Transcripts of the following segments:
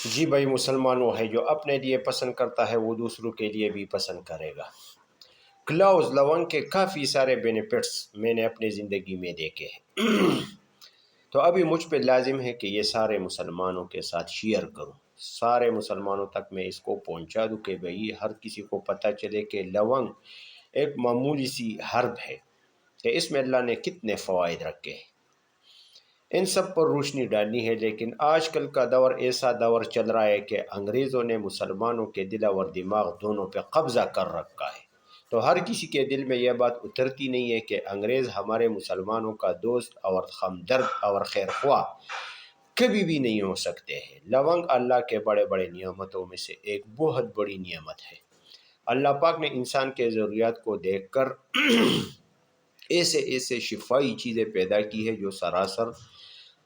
جی بھائی، مسلمان وہ ہے جو اپنے لیے پسند کرتا ہے وہ دوسروں کے لیے بھی پسند کرے گا۔ کلاؤز لونگ کے کافی سارے بینیفٹس میں نے اپنی زندگی میں دیکھے ہیں تو ابھی مجھ پہ لازم ہے کہ یہ سارے مسلمانوں کے ساتھ شیئر کروں، سارے مسلمانوں تک میں اس کو پہنچا دوں کہ بھئی ہر کسی کو پتہ چلے کہ لونگ ایک معمولی سی ہرب ہے کہ اس میں اللہ نے کتنے فوائد رکھے ہیں۔ ان سب پر روشنی ڈالنی ہے، لیکن آج کل کا دور ایسا دور چل رہا ہے کہ انگریزوں نے مسلمانوں کے دل اور دماغ دونوں پہ قبضہ کر رکھا ہے، تو ہر کسی کے دل میں یہ بات اترتی نہیں ہے کہ انگریز ہمارے مسلمانوں کا دوست اور ہمدرد اور خیر خواہ کبھی بھی نہیں ہو سکتے ہیں۔ لونگ اللہ کے بڑے بڑے نعمتوں میں سے ایک بہت بڑی نعمت ہے۔ اللہ پاک نے انسان کے ضروریات کو دیکھ کر ایسے ایسے شفائی چیزیں پیدا کی ہے جو سراسر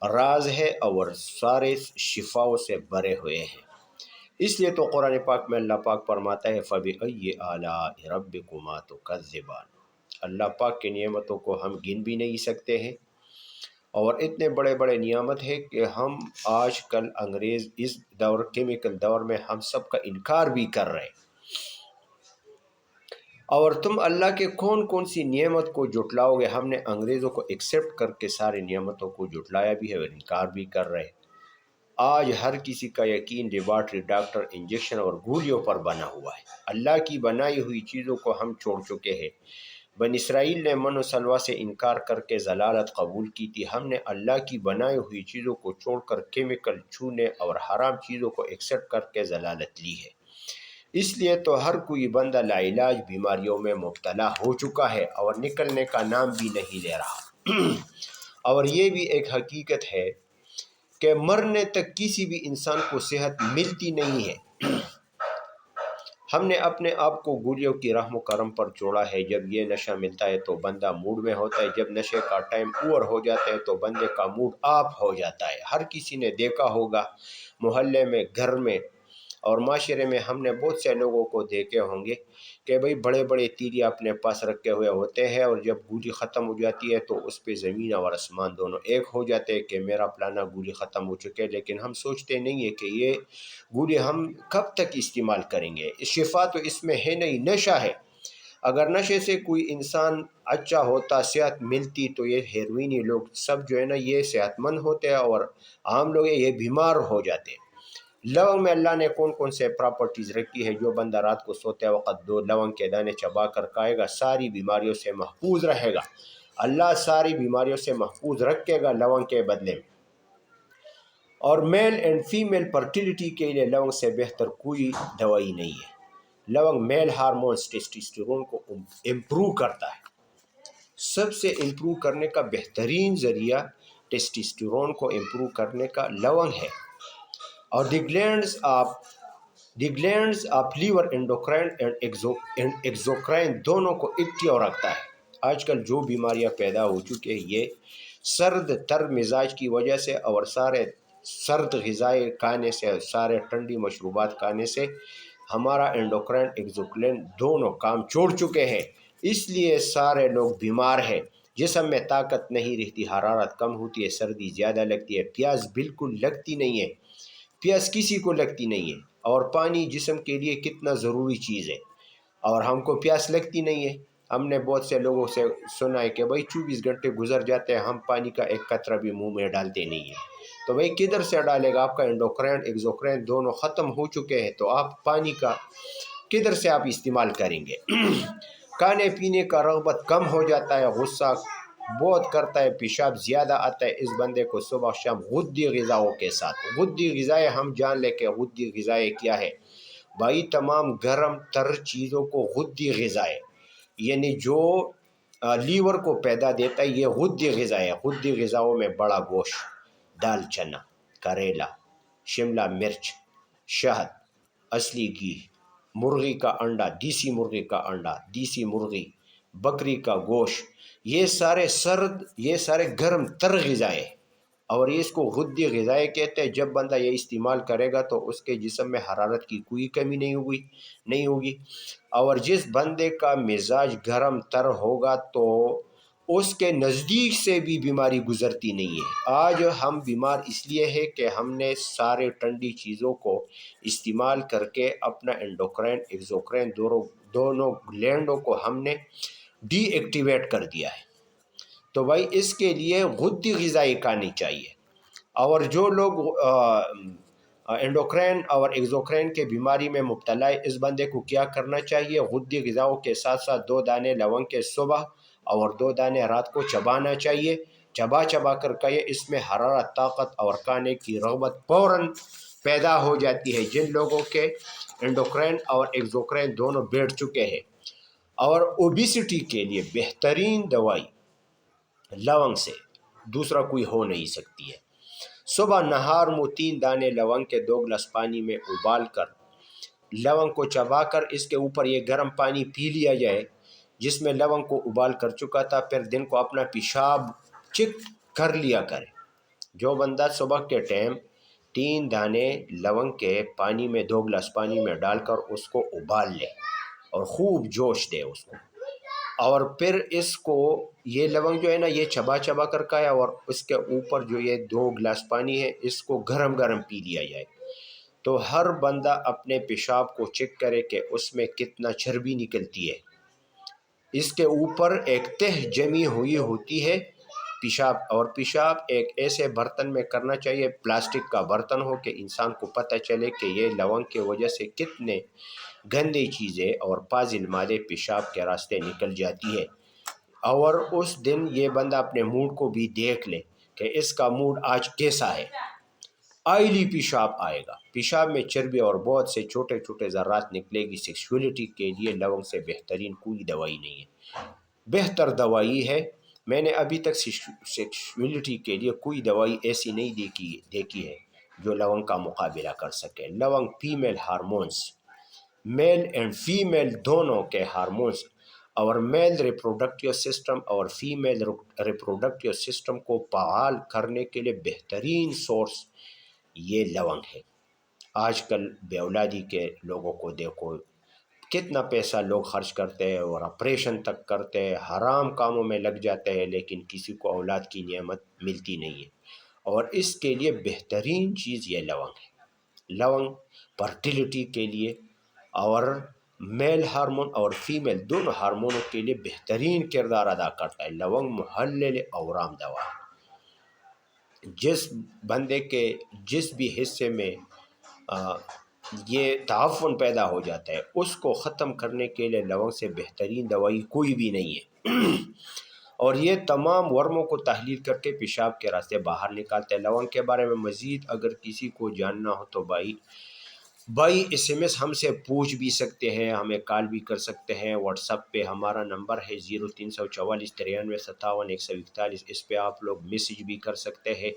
راز ہے اور سارے شفاؤں سے بھرے ہوئے ہیں۔ اس لیے تو قرآن پاک میں اللہ پاک فرماتا ہے فَبِأَيِّ آلَاءِ رَبِّكُمَا تُكَذِّبَانِ۔ اللہ پاک کی نعمتوں کو ہم گن بھی نہیں سکتے ہیں، اور اتنے بڑے بڑے نعمت ہے کہ ہم آج کل انگریز اس دور کیمیکل دور میں ہم سب کا انکار بھی کر رہے ہیں، اور تم اللہ کے کون کون سی نعمت کو جھٹلاؤ گے؟ ہم نے انگریزوں کو ایکسیپٹ کر کے سارے نعمتوں کو جھٹلایا بھی ہے اور انکار بھی کر رہے ہیں۔ آج ہر کسی کا یقین لیبارٹری، ڈاکٹر، انجیکشن اور گولیوں پر بنا ہوا ہے۔ اللہ کی بنائی ہوئی چیزوں کو ہم چھوڑ چکے ہیں۔ بن اسرائیل نے من و سلوہ سے انکار کر کے ضلالت قبول کی تھی، ہم نے اللہ کی بنائی ہوئی چیزوں کو چھوڑ کر کیمیکل چھونے اور حرام چیزوں کو ایکسیپٹ کر کے ضلالت لی ہے۔ اس لیے تو ہر کوئی بندہ لاعلاج بیماریوں میں مبتلا ہو چکا ہے اور نکلنے کا نام بھی نہیں لے رہا۔ اور یہ بھی ایک حقیقت ہے کہ مرنے تک کسی بھی انسان کو صحت ملتی نہیں ہے۔ ہم نے اپنے آپ کو گولیوں کی رحم و کرم پر چھوڑا ہے۔ جب یہ نشہ ملتا ہے تو بندہ موڈ میں ہوتا ہے، جب نشے کا ٹائم اوور ہو جاتا ہے تو بندے کا موڈ آف ہو جاتا ہے۔ ہر کسی نے دیکھا ہوگا، محلے میں، گھر میں اور معاشرے میں ہم نے بہت سے لوگوں کو دیکھے ہوں گے کہ بھئی بڑے بڑے تیری اپنے پاس رکھے ہوئے ہوتے ہیں، اور جب گولی ختم ہو جاتی ہے تو اس پہ زمین اور آسمان دونوں ایک ہو جاتے ہیں کہ میرا پلانا گولی ختم ہو چکے، لیکن ہم سوچتے نہیں ہیں کہ یہ گولی ہم کب تک استعمال کریں گے۔ شفا تو اس میں ہے نہیں، نشہ ہے۔ اگر نشے سے کوئی انسان اچھا ہوتا، صحت ملتی، تو یہ ہیروئنی لوگ سب جو ہے نا یہ صحت مند ہوتے ہیں، اور عام لوگ یہ بیمار ہو جاتے ہیں۔ لونگ میں اللہ نے کون کون سے پراپرٹیز رکھی ہے؟ جو بندہ رات کو سوتے وقت 2 لونگ کے دانے چبا کر کھائے گا ساری بیماریوں سے محفوظ رہے گا۔ اللہ ساری بیماریوں سے محفوظ رکھے گا لونگ کے بدلے میں۔ اور میل اینڈ فیمیل فرٹیلیٹی کے لیے لونگ سے بہتر کوئی دوائی نہیں ہے۔ لونگ میل ہارمونز ٹیسٹوسٹیرون کو امپروو کرتا ہے۔ سب سے امپروو کرنے کا بہترین ذریعہ ٹیسٹوسٹیرون کو امپروو کرنے کا لونگ ہے۔ اور the glands of liver, endocrine and exocrine دونوں کو ایکٹیو رکھتا ہے۔ آج کل جو بیماریاں پیدا ہو چکی ہیں یہ سرد تر مزاج کی وجہ سے، اور سارے سرد غذائیں کھانے سے، سارے ٹھنڈی مشروبات کھانے سے ہمارا انڈوکرائن ایکزوکرائن دونوں کام چھوڑ چکے ہیں۔ اس لیے سارے لوگ بیمار ہیں، جسم میں طاقت نہیں رہتی، حرارت کم ہوتی ہے، سردی زیادہ لگتی ہے، پیاس بالکل لگتی نہیں ہے، پیاس کسی کو لگتی نہیں ہے۔ اور پانی جسم کے لیے کتنا ضروری چیز ہے، اور ہم کو پیاس لگتی نہیں ہے۔ ہم نے بہت سے لوگوں سے سنا ہے کہ بھائی 24 گھنٹے گزر جاتے ہیں، ہم پانی کا ایک قطرہ بھی منہ میں ڈالتے نہیں ہیں۔ تو بھائی کدھر سے ڈالے گا؟ آپ کا انڈوکرائن ایکزوکرائن دونوں ختم ہو چکے ہیں، تو آپ پانی کا کدھر سے آپ استعمال کریں گے؟ کھانے پینے کا رغبت کم ہو جاتا ہے، غصہ بہت کرتا ہے، پیشاب زیادہ آتا ہے اس بندے کو صبح شام غدی غذاؤں کے ساتھ۔ غدی غذائیں ہم جان لیں کہ غدی غذائیں کیا ہے بھائی؟ تمام گرم تر چیزوں کو غدی غذائیں، یعنی جو لیور کو پیدا دیتا ہے، یہ غدی غذائیں۔ غدی غذاؤں میں بڑا گوشت، دال چنا، کریلا، شملہ مرچ، شہد، اصلی گھی، مرغی کا انڈا، دیسی مرغی کا انڈا، دیسی مرغی، بکری کا گوشت، یہ سارے گرم تر غذائیں، اور اس کو غدی غذائیں کہتے ہیں۔ جب بندہ یہ استعمال کرے گا تو اس کے جسم میں حرارت کی کوئی کمی نہیں ہوگی۔ اور جس بندے کا مزاج گرم تر ہوگا تو اس کے نزدیک سے بھی بیماری گزرتی نہیں ہے۔ آج ہم بیمار اس لیے ہے کہ ہم نے سارے ٹھنڈی چیزوں کو استعمال کر کے اپنا انڈوکرائن ایگزوکرائن دونوں گلینڈوں کو ہم نے ڈی ایکٹیویٹ کر دیا ہے۔ تو بھائی اس کے لیے غدی غذائی کھانی چاہیے، اور جو لوگ انڈوکرائن اور ایگزوکرائن کے بیماری میں مبتلا ہے، اس بندے کو کیا کرنا چاہیے؟ غدی غذاؤں کے ساتھ ساتھ 2 دانے لونگ کے صبح اور 2 دانے رات کو چبانا چاہیے۔ چبا چبا کر کے اس میں حرارت، طاقت اور کھانے کی رغبت فوراً پیدا ہو جاتی ہے، جن لوگوں کے انڈوکرائن اور ایگزوکرائن دونوں بیٹھ چکے ہیں۔ اور اوبیسٹی کے لیے بہترین دوائی لونگ سے دوسرا کوئی ہو نہیں سکتی ہے۔ صبح نہار میں 3 دانے لونگ کے 2 گلاس پانی میں ابال کر لونگ کو چبا کر اس کے اوپر یہ گرم پانی پی لیا جائے جس میں لونگ کو ابال کر چکا تھا، پھر دن کو اپنا پیشاب چیک کر لیا کرے۔ جو بندہ صبح کے ٹائم 3 دانے لونگ کے پانی میں 2 گلاس پانی میں ڈال کر اس کو ابال لے اور خوب جوش دے اس کو، اور پھر اس کو یہ لونگ جو ہے نا یہ چبا چبا کر کھایا، اور اس کے اوپر جو یہ 2 گلاس پانی ہے اس کو گرم گرم پی لیا جائے، تو ہر بندہ اپنے پیشاب کو چیک کرے کہ اس میں کتنا چربی نکلتی ہے۔ اس کے اوپر ایک تہ جمی ہوئی ہوتی ہے پیشاب، اور پیشاب ایک ایسے برتن میں کرنا چاہیے، پلاسٹک کا برتن ہو، کہ انسان کو پتہ چلے کہ یہ لونگ کی وجہ سے کتنے گندی چیزیں اور پازل مادے پیشاب کے راستے نکل جاتی ہے۔ اور اس دن یہ بندہ اپنے موڈ کو بھی دیکھ لے کہ اس کا موڈ آج کیسا ہے۔ آئلی پیشاب آئے گا، پیشاب میں چربی اور بہت سے چھوٹے چھوٹے ذرات نکلے گی۔ سیکسولیٹی کے لیے لونگ سے بہترین کوئی دوائی نہیں ہے، بہتر دوائی ہے۔ میں نے ابھی تک سیکسولیٹی کے لیے کوئی دوائی ایسی نہیں دیکھی ہے جو لونگ کا مقابلہ کر سکے۔ لونگ female hormones, male and female دونوں کے ہارمونز، اور میل ریپروڈکٹیو سسٹم اور فیمیل ریپروڈکٹیو سسٹم کو فعال کرنے کے لیے بہترین سورس یہ لونگ ہے۔ آج کل بے اولادی کے لوگوں کو دیکھو، کتنا پیسہ لوگ خرچ کرتے ہیں اور آپریشن تک کرتے ہیں، حرام کاموں میں لگ جاتے ہیں، لیکن کسی کو اولاد کی نعمت ملتی نہیں ہے۔ اور اس کے لیے بہترین چیز یہ لونگ ہے۔ لونگ فرٹیلیٹی کے لیے اور میل ہارمون اور فیمیل دونوں ہارمونوں کے لیے بہترین کردار ادا کرتا ہے۔ لونگ محلل اورام دوا ہے۔ جس بندے کے جس بھی حصے میں یہ تعفن پیدا ہو جاتا ہے اس کو ختم کرنے کے لیے لونگ سے بہترین دوائی کوئی بھی نہیں ہے۔ اور یہ تمام ورموں کو تحلیل کر کے پیشاب کے راستے باہر نکالتے ہیں۔ لونگ کے بارے میں مزید اگر کسی کو جاننا ہو تو بھائی SMS ہم سے پوچھ بھی سکتے ہیں، ہمیں کال بھی کر سکتے ہیں۔ واٹس ایپ پہ ہمارا نمبر ہے 0344 93 57 141، اس پہ آپ لوگ میسیج بھی کر سکتے ہیں۔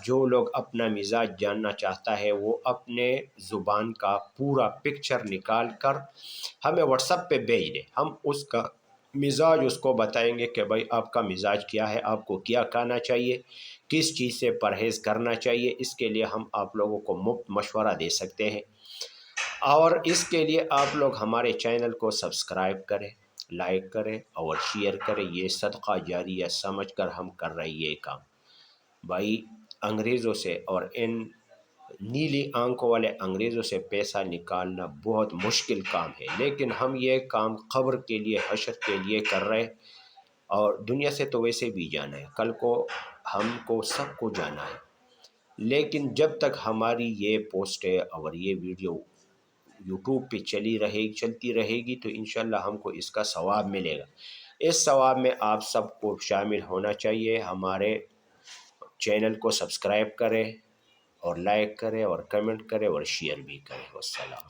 جو لوگ اپنا مزاج جاننا چاہتا ہے وہ اپنے زبان کا پورا پکچر نکال کر ہمیں واٹس ایپ پہ بھیج دے، ہم اس کا مزاج اس کو بتائیں گے کہ بھائی آپ کا مزاج کیا ہے، آپ کو کیا کھانا چاہیے، کس چیز سے پرہیز کرنا چاہیے۔ اس کے لیے ہم آپ لوگوں کو مفت مشورہ دے سکتے ہیں، اور اس کے لیے آپ لوگ ہمارے چینل کو سبسکرائب کریں، لائک کریں اور شیئر کریں۔ یہ صدقہ جاریہ سمجھ کر ہم کر رہے یہ کام۔ بھائی انگریزوں سے اور ان نیلی آنکھوں والے انگریزوں سے پیسہ نکالنا بہت مشکل کام ہے، لیکن ہم یہ کام قبر کے لیے، حشر کے لیے کر رہے، اور دنیا سے تو ویسے بھی جانا ہے، کل کو ہم کو سب کو جانا ہے۔ لیکن جب تک ہماری یہ پوسٹیں اور یہ ویڈیو یوٹیوب پہ چلتی رہے گی تو انشاءاللہ ہم کو اس کا ثواب ملے گا۔ اس ثواب میں آپ سب کو شامل ہونا چاہیے۔ ہمارے چینل کو سبسکرائب کریں اور لائک کریں اور کمنٹ کریں اور شیئر بھی کریں۔ والسلام۔